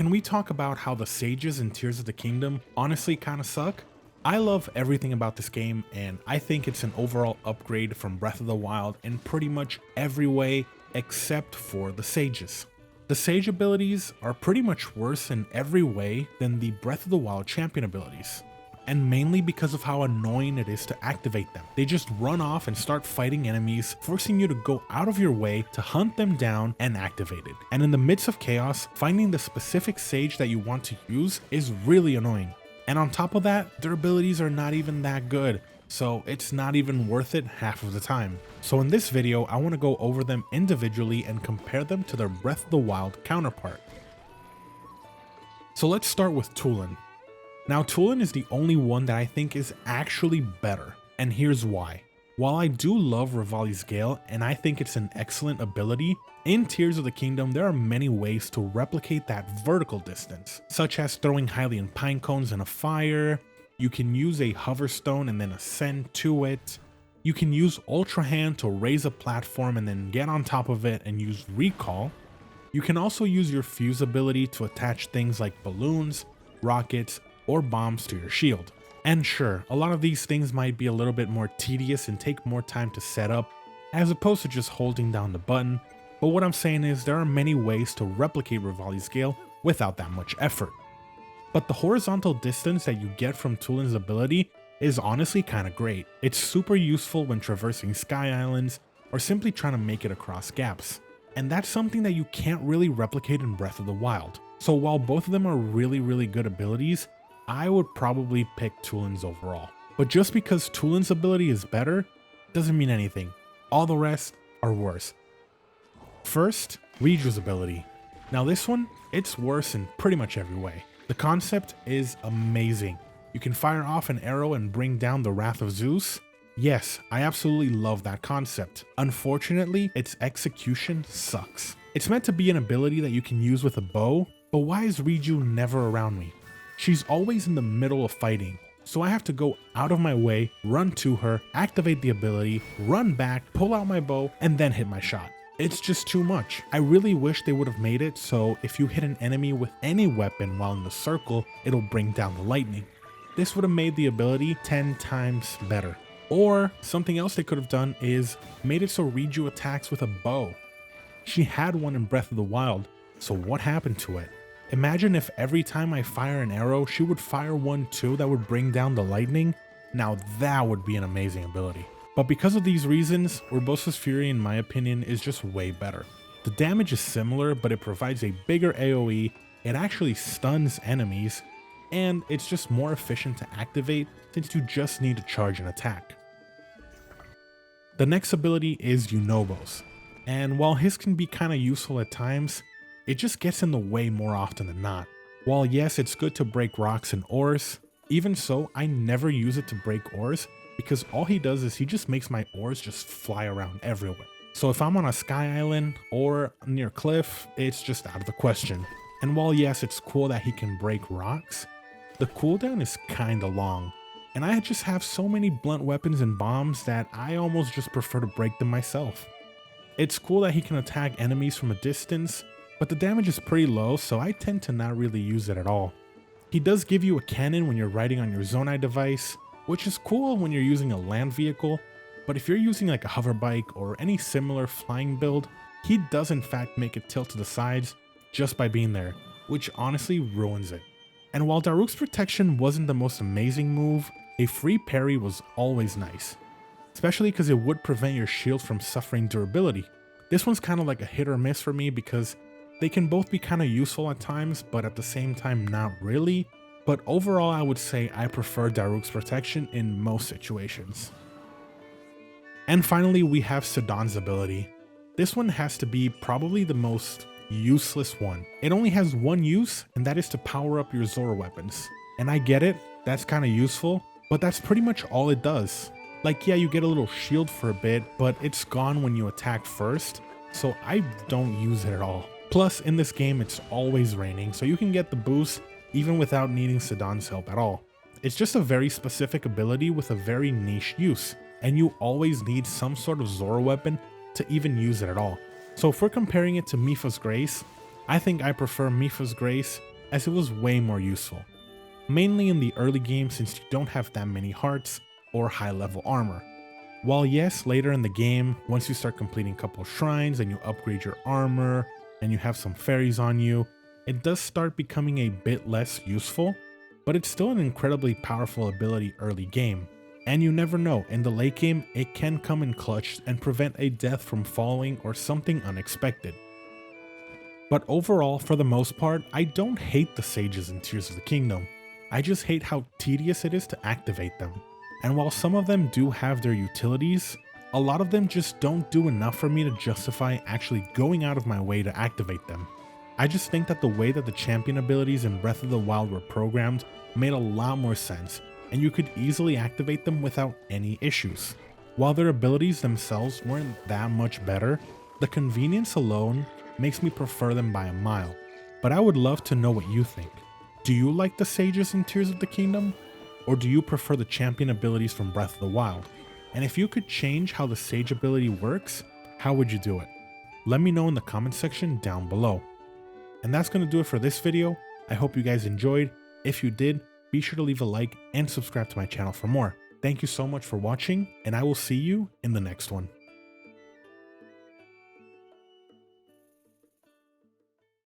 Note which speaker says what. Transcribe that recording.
Speaker 1: can we talk about how the sages in Tears of the Kingdom honestly kinda suck? I love everything about this game, and I think it's an overall upgrade from Breath of the Wild in pretty much every way except for the sages. The sage abilities are pretty much worse in every way than the Breath of the Wild champion abilities, and mainly because of how annoying it is to activate them. They just run off and start fighting enemies, forcing you to go out of your way to hunt them down and activate it. And in the midst of chaos, finding the specific sage that you want to use is really annoying. And on top of that, their abilities are not even that good, so it's not even worth it half of the time. So in this video, I want to go over them individually and compare them to their Breath of the Wild counterpart. So let's start with Tulin. Now Tulin is the only one that I think is actually better, and here's why. While I do love Revali's Gale and I think it's an excellent ability, in Tears of the Kingdom there are many ways to replicate that vertical distance, such as throwing Hylian pine cones in a fire. You can use a hover stone and then ascend to it. You can use Ultra Hand to raise a platform and then get on top of it and use Recall. You can also use your Fuse ability to attach things like balloons, rockets, or bombs to your shield. And sure, a lot of these things might be a little bit more tedious and take more time to set up as opposed to just holding down the button, but what I'm saying is there are many ways to replicate Revali's Gale without that much effort. But the horizontal distance that you get from Tulin's ability is honestly kinda great. It's super useful when traversing sky islands or simply trying to make it across gaps. And that's something that you can't really replicate in Breath of the Wild. So while both of them are really good abilities, I would probably pick Tulin's overall. But just because Tulin's ability is better doesn't mean anything. All the rest are worse. First, Riju's ability. Now this one, it's worse in pretty much every way. The concept is amazing. You can fire off an arrow and bring down the Wrath of Zeus. Yes, I absolutely love that concept. Unfortunately, its execution sucks. It's meant to be an ability that you can use with a bow, but why is Riju never around me? She's always in the middle of fighting, so I have to go out of my way, run to her, activate the ability, run back, pull out my bow, and then hit my shot. It's just too much. I really wish they would have made it so if you hit an enemy with any weapon while in the circle, it'll bring down the lightning. This would have made the ability 10 times better. Or something else they could have done is made it so Riju attacks with a bow. She had one in Breath of the Wild, so what happened to it? Imagine if every time I fire an arrow, she would fire one too that would bring down the lightning. Now that would be an amazing ability. But because of these reasons, Urbosa's Fury in my opinion is just way better. The damage is similar, but it provides a bigger AoE, it actually stuns enemies, and it's just more efficient to activate since you just need to charge an attack. The next ability is Yunobo's, and while his can be kinda useful at times, it just gets in the way more often than not. While yes, it's good to break rocks and ores, even so, I never use it to break ores because all he does is he just makes my ores just fly around everywhere. So if I'm on a sky island or near a cliff, it's just out of the question. And while yes, it's cool that he can break rocks, the cooldown is kinda long. And I just have so many blunt weapons and bombs that I almost just prefer to break them myself. It's cool that he can attack enemies from a distance, but the damage is pretty low, so I tend to not really use it at all. He does give you a cannon when you're riding on your Zonai device, which is cool when you're using a land vehicle, but if you're using like a hover bike or any similar flying build, he does in fact make it tilt to the sides just by being there, which honestly ruins it. And while Daruk's protection wasn't the most amazing move, a free parry was always nice, especially because it would prevent your shield from suffering durability. This one's kind of like a hit or miss for me because they can both be kind of useful at times, but at the same time not really. But overall I would say I prefer Daruk's protection in most situations. And finally we have Sedan's ability. This one has to be probably the most useless one. It only has one use, and that is to power up your Zora weapons. And I get it, that's kind of useful, but that's pretty much all it does. Like yeah, you get a little shield for a bit, but it's gone when you attack first, so I don't use it at all. Plus, in this game, it's always raining, so you can get the boost even without needing Sedan's help at all. It's just a very specific ability with a very niche use, and you always need some sort of Zora weapon to even use it at all. So if we're comparing it to Mipha's Grace, I think I prefer Mipha's Grace as it was way more useful. Mainly in the early game since you don't have that many hearts or high level armor. While yes, later in the game, once you start completing a couple shrines and you upgrade your armor and you have some fairies on you, it does start becoming a bit less useful, but it's still an incredibly powerful ability early game. And you never know, in the late game, it can come in clutch and prevent a death from falling or something unexpected. But overall, for the most part, I don't hate the sages in Tears of the Kingdom. I just hate how tedious it is to activate them. And while some of them do have their utilities, a lot of them just don't do enough for me to justify actually going out of my way to activate them. I just think that the way that the champion abilities in Breath of the Wild were programmed made a lot more sense, and you could easily activate them without any issues. While their abilities themselves weren't that much better, the convenience alone makes me prefer them by a mile. But I would love to know what you think. Do you like the sages in Tears of the Kingdom? Or do you prefer the champion abilities from Breath of the Wild? And if you could change how the sage ability works, how would you do it? Let me know in the comment section down below. And that's going to do it for this video. I hope you guys enjoyed. If you did, be sure to leave a like and subscribe to my channel for more. Thank you so much for watching, and I will see you in the next one.